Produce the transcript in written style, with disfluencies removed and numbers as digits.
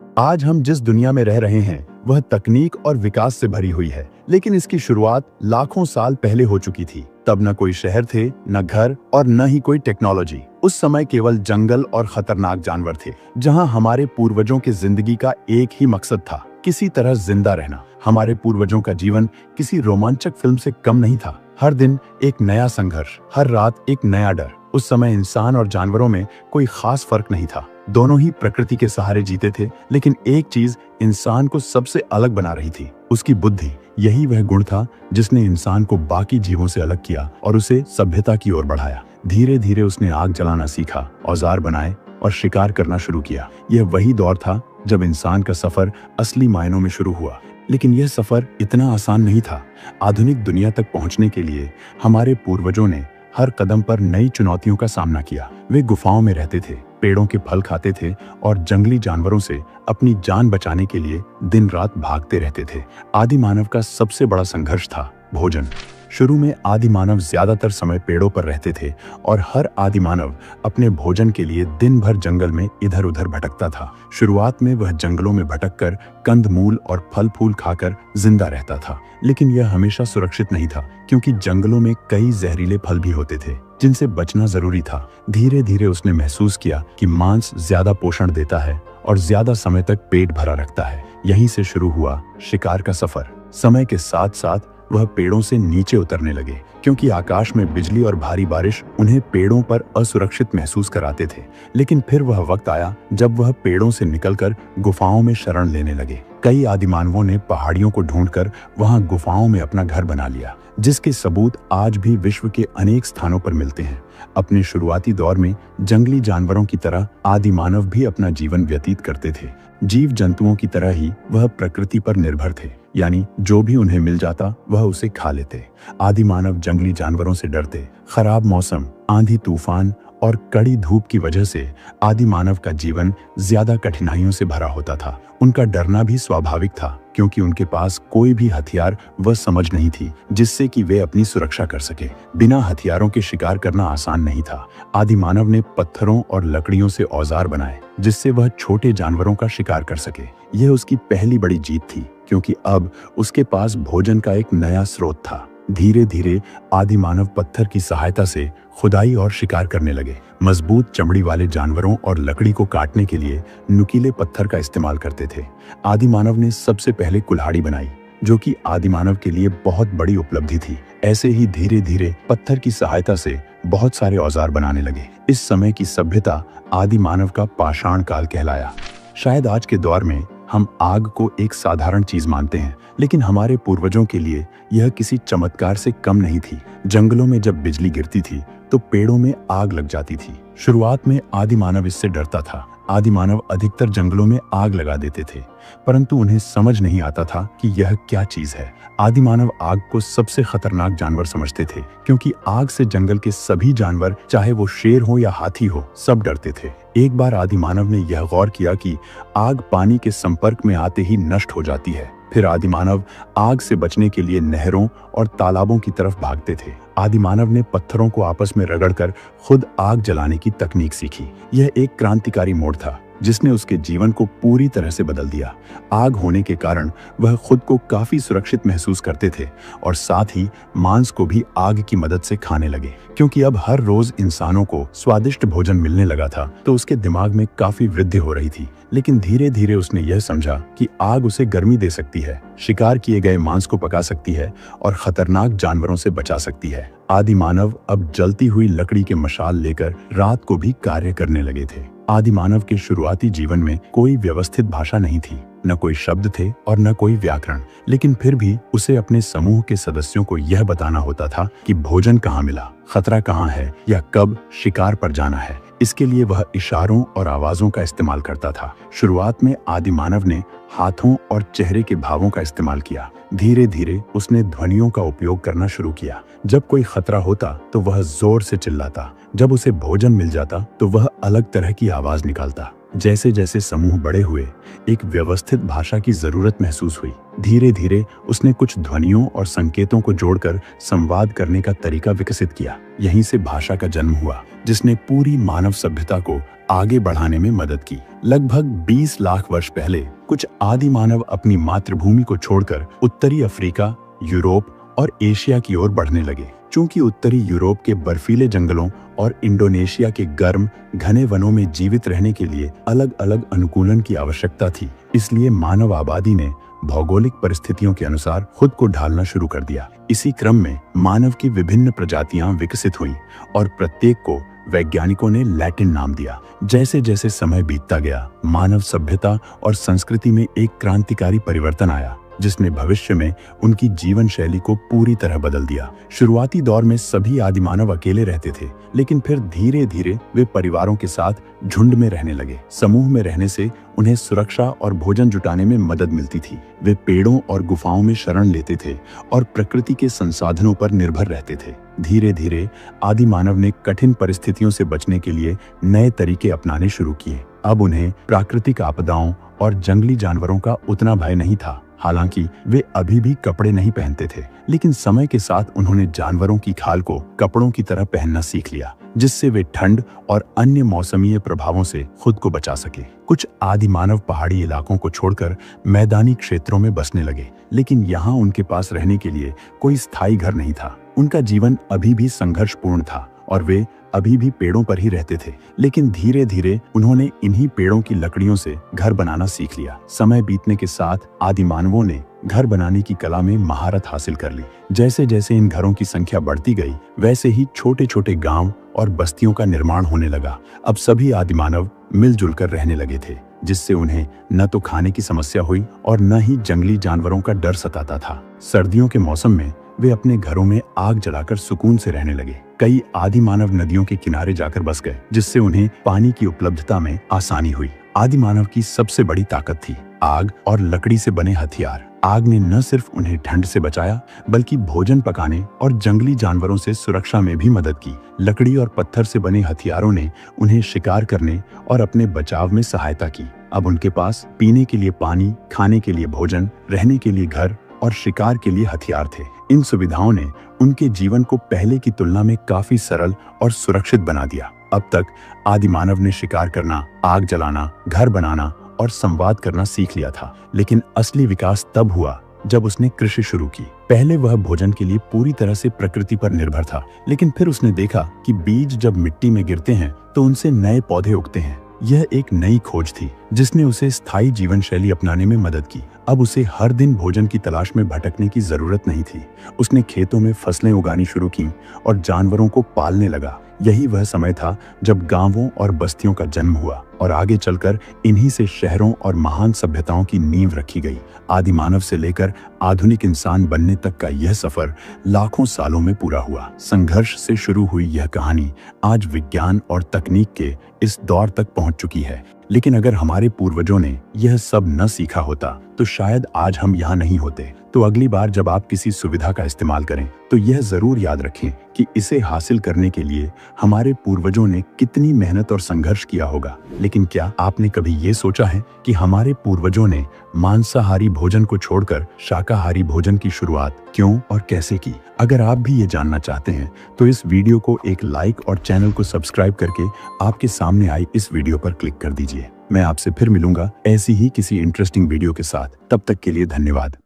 आज हम जिस दुनिया में रह रहे हैं वह तकनीक और विकास से भरी हुई है, लेकिन इसकी शुरुआत लाखों साल पहले हो चुकी थी। तब न कोई शहर थे, न घर और न ही कोई टेक्नोलॉजी। उस समय केवल जंगल और खतरनाक जानवर थे, जहां हमारे पूर्वजों के जिंदगी का एक ही मकसद था, किसी तरह जिंदा रहना। हमारे पूर्वजों का जीवन किसी रोमांचक फिल्म से कम नहीं था। हर दिन एक नया संघर्ष, हर रात एक नया डर। उस समय इंसान और जानवरों में कोई खास फर्क नहीं था। दोनों ही प्रकृति के सहारे जीते थे, लेकिन एक चीज इंसान को सबसे अलग बना रही थी, उसकी बुद्धि। यही वह गुण था जिसने इंसान को बाकी जीवों से अलग किया और उसे सभ्यता की ओर बढ़ाया। धीरे धीरे उसने आग जलाना सीखा, औजार बनाए और शिकार करना शुरू किया। यह वही दौर था जब इंसान का सफर असली मायनों में शुरू हुआ। लेकिन यह सफर इतना आसान नहीं था। आधुनिक दुनिया तक पहुंचने के लिए हमारे पूर्वजों ने हर कदम पर नई चुनौतियों का सामना किया। वे गुफाओं में रहते थे, पेड़ों के फल खाते थे और जंगली जानवरों से अपनी जान बचाने के लिए दिन रात भागते रहते थे। आदि मानव का सबसे बड़ा संघर्ष था भोजन। शुरू में आदि मानव ज्यादातर समय पेड़ों पर रहते थे और हर आदि मानव अपने भोजन के लिए दिन भर जंगल में इधर उधर भटकता था। शुरुआत में वह जंगलों में भटककर कंद मूल और फल फूल खाकर जिंदा रहता था, लेकिन यह हमेशा सुरक्षित नहीं था, क्योंकि जंगलों में कई जहरीले फल भी होते थे जिनसे बचना जरूरी था। धीरे धीरे उसने महसूस किया कि मांस ज्यादा पोषण देता है और ज्यादा समय तक पेट भरा रखता है। यहीं से शुरू हुआ शिकार का सफर। समय के साथ साथ वह पेड़ों से नीचे उतरने लगे, क्योंकि आकाश में बिजली और भारी बारिश उन्हें पेड़ों पर असुरक्षित महसूस कराते थे। लेकिन फिर वह वक्त आया जब वह पेड़ों से निकलकर गुफाओं में शरण लेने लगे। कई आदिमानवों ने पहाड़ियों को ढूंढकर वहां गुफाओं में अपना घर बना लिया, जिसके सबूत आज भी विश्व के अनेक स्थानों पर मिलते हैं। अपने शुरुआती दौर में जंगली जानवरों की तरह आदिमानव भी अपना जीवन व्यतीत करते थे। जीव जंतुओं की तरह ही वह प्रकृति पर निर्भर थे, यानी जो भी उन्हें मिल जाता वह उसे खा लेते। आदिमानव जंगली जानवरों से डरते। खराब मौसम, आंधी तूफान और कड़ी धूप की वजह से आदिमानव का जीवन ज्यादा कठिनाइयों से भरा होता था। उनका डरना भी स्वाभाविक था, क्योंकि उनके पास कोई भी हथियार व समझ नहीं थी जिससे कि वे अपनी सुरक्षा कर सके। बिना हथियारों के शिकार करना आसान नहीं था। आदिमानव ने पत्थरों और लकड़ियों से औजार बनाए, जिससे वह छोटे जानवरों का शिकार कर सके। यह उसकी पहली बड़ी जीत थी, क्योंकि अब उसके पास भोजन का एक नया स्रोत था। धीरे धीरे आदिमानव पत्थर की सहायता से खुदाई और शिकार करने लगे। मजबूत चमड़ी वाले जानवरों और लकड़ी को काटने के लिए नुकीले पत्थर का इस्तेमाल करते थे। आदिमानव ने सबसे पहले कुल्हाड़ी बनाई, जो कि आदिमानव के लिए बहुत बड़ी उपलब्धि थी। ऐसे ही धीरे धीरे पत्थर की सहायता से बहुत सारे औजार बनाने लगे। इस समय की सभ्यता आदिमानव का पाषाण काल कहलाया। शायद आज के दौर में हम आग को एक साधारण चीज मानते हैं, लेकिन हमारे पूर्वजों के लिए यह किसी चमत्कार से कम नहीं थी। जंगलों में जब बिजली गिरती थी तो पेड़ों में आग लग जाती थी। शुरुआत में आदिमानव इससे डरता था। आदिमानव अधिकतर जंगलों में आग लगा देते थे, परंतु उन्हें समझ नहीं आता था कि यह क्या चीज है। आदिमानव आग को सबसे खतरनाक जानवर समझते थे, क्योंकि आग से जंगल के सभी जानवर, चाहे वो शेर हो या हाथी हो, सब डरते थे। एक बार आदिमानव ने यह गौर किया कि आग पानी के संपर्क में आते ही नष्ट हो जाती है। फिर आदिमानव आग से बचने के लिए नहरों और तालाबों की तरफ भागते थे। आदिमानव ने पत्थरों को आपस में रगड़कर खुद आग जलाने की तकनीक सीखी। यह एक क्रांतिकारी मोड़ था, जिसने उसके जीवन को पूरी तरह से बदल दिया। आग होने के कारण वह खुद को काफी सुरक्षित महसूस करते थे और साथ ही मांस को भी आग की मदद से खाने लगे। क्योंकि अब हर रोज इंसानों को स्वादिष्ट भोजन मिलने लगा था, तो उसके दिमाग में काफी वृद्धि हो रही थी। लेकिन धीरे धीरे उसने यह समझा कि आग उसे गर्मी दे सकती है, शिकार किए गए मांस को पका सकती है और खतरनाक जानवरों से बचा सकती है। आदिमानव अब जलती हुई लकड़ी के मशाल लेकर रात को भी कार्य करने लगे थे। आदिमानव के शुरुआती जीवन में कोई व्यवस्थित भाषा नहीं थी, न कोई शब्द थे और न कोई व्याकरण, लेकिन फिर भी उसे अपने समूह के सदस्यों को यह बताना होता था कि भोजन कहाँ मिला, खतरा कहाँ है या कब शिकार पर जाना है। इसके लिए वह इशारों और आवाजों का इस्तेमाल करता था। शुरुआत में आदिमानव ने हाथों और चेहरे के भावों का इस्तेमाल किया। धीरे धीरे उसने ध्वनियों का उपयोग करना शुरू किया। जब कोई खतरा होता तो वह जोर से चिल्लाता, जब उसे भोजन मिल जाता तो वह अलग तरह की आवाज निकालता। जैसे जैसे समूह बड़े हुए, एक व्यवस्थित भाषा की जरूरत महसूस हुई। धीरे धीरे उसने कुछ ध्वनियों और संकेतों को जोड़कर संवाद करने का तरीका विकसित किया। यहीं से भाषा का जन्म हुआ, जिसने पूरी मानव सभ्यता को आगे बढ़ाने में मदद की। लगभग 20 लाख वर्ष पहले कुछ आदि मानव अपनी मातृभूमि को छोड़कर उत्तरी अफ्रीका, यूरोप और एशिया की ओर बढ़ने लगे। चूंकि उत्तरी यूरोप के बर्फीले जंगलों और इंडोनेशिया के गर्म घने वनों में जीवित रहने के लिए अलग अलग अनुकूलन की आवश्यकता थी, इसलिए मानव आबादी ने भौगोलिक परिस्थितियों के अनुसार खुद को ढालना शुरू कर दिया। इसी क्रम में मानव की विभिन्न प्रजातियां विकसित हुईं और प्रत्येक को वैज्ञानिकों ने लैटिन नाम दिया। जैसे जैसे समय बीतता गया, मानव सभ्यता और संस्कृति में एक क्रांतिकारी परिवर्तन आया, जिसने भविष्य में उनकी जीवन शैली को पूरी तरह बदल दिया। शुरुआती दौर में सभी आदिमानव अकेले रहते थे, लेकिन फिर धीरे धीरे वे परिवारों के साथ झुंड में रहने लगे। समूह में रहने से उन्हें सुरक्षा और भोजन जुटाने में मदद मिलती थी। वे पेड़ों और गुफाओं में शरण लेते थे और प्रकृति के संसाधनों पर निर्भर रहते थे। धीरे धीरे आदिमानव ने कठिन परिस्थितियों से बचने के लिए नए तरीके अपनाने शुरू किए। अब उन्हें प्राकृतिक आपदाओं और जंगली जानवरों का उतना भय नहीं था। हालांकि वे अभी भी कपड़े नहीं पहनते थे, लेकिन समय के साथ उन्होंने जानवरों की खाल को कपड़ों की तरह पहनना सीख लिया, जिससे वे ठंड और अन्य मौसमीय प्रभावों से खुद को बचा सके। कुछ आदि मानव पहाड़ी इलाकों को छोड़कर मैदानी क्षेत्रों में बसने लगे, लेकिन यहाँ उनके पास रहने के लिए कोई स्थायी घर नहीं था। उनका जीवन अभी भी संघर्षपूर्ण था और वे अभी भी पेड़ों पर ही रहते थे, लेकिन धीरे धीरे उन्होंने इन्हीं पेड़ों की लकड़ियों से घर बनाना सीख लिया। समय बीतने के साथ आदि मानवों ने घर बनाने की कला में महारत हासिल कर ली। जैसे जैसे इन घरों की संख्या बढ़ती गई, वैसे ही छोटे छोटे गांव और बस्तियों का निर्माण होने लगा। अब सभी आदि मानव मिलजुल कर रहने लगे थे, जिससे उन्हें न तो खाने की समस्या हुई और न ही जंगली जानवरों का डर सताता था। सर्दियों के मौसम में वे अपने घरों में आग जलाकर सुकून से रहने लगे। कई आदि मानव नदियों के किनारे जाकर बस गए, जिससे उन्हें पानी की उपलब्धता में आसानी हुई। आदि मानव की सबसे बड़ी ताकत थी आग और लकड़ी से बने हथियार। आग ने न सिर्फ उन्हें ठंड से बचाया, बल्कि भोजन पकाने और जंगली जानवरों से सुरक्षा में भी मदद की। लकड़ी और पत्थर से बने हथियारों ने उन्हें शिकार करने और अपने बचाव में सहायता की। अब उनके पास पीने के लिए पानी, खाने के लिए भोजन, रहने के लिए घर और शिकार के लिए हथियार थे। इन सुविधाओं ने उनके जीवन को पहले की तुलना में काफी सरल और सुरक्षित बना दिया। अब तक आदि मानव ने शिकार करना, आग जलाना, घर बनाना और संवाद करना सीख लिया था, लेकिन असली विकास तब हुआ जब उसने कृषि शुरू की। पहले वह भोजन के लिए पूरी तरह से प्रकृति पर निर्भर था, लेकिन फिर उसने देखा कि बीज जब मिट्टी में गिरते हैं तो उनसे नए पौधे उगते हैं। यह एक नई खोज थी जिसने उसे स्थायी जीवन शैली अपनाने में मदद की। अब उसे हर दिन भोजन की तलाश में भटकने की जरूरत नहीं थी। उसने खेतों में फसलें उगानी शुरू की और जानवरों को पालने लगा। यही वह समय था जब गांवों और बस्तियों का जन्म हुआ और आगे चलकर इन्हीं से शहरों और महान सभ्यताओं की नींव रखी गई। आदि मानव से लेकर आधुनिक इंसान बनने तक का यह सफर लाखों सालों में पूरा हुआ। संघर्ष से शुरू हुई यह कहानी आज विज्ञान और तकनीक के इस दौर तक पहुंच चुकी है। लेकिन अगर हमारे पूर्वजों ने यह सब न सीखा होता तो शायद आज हम यहाँ नहीं होते। तो अगली बार जब आप किसी सुविधा का इस्तेमाल करें तो यह जरूर याद रखें कि इसे हासिल करने के लिए हमारे पूर्वजों ने कितनी मेहनत और संघर्ष किया होगा। लेकिन क्या आपने कभी ये सोचा है कि हमारे पूर्वजों ने मांसाहारी भोजन को छोड़कर शाकाहारी भोजन की शुरुआत क्यों और कैसे की? अगर आप भी ये जानना चाहते हैं तो इस वीडियो को एक लाइक और चैनल को सब्सक्राइब करके आपके सामने आई इस वीडियो पर क्लिक कर दीजिए। मैं आपसे फिर मिलूंगा ऐसी ही किसी इंटरेस्टिंग वीडियो के साथ। तब तक के लिए धन्यवाद।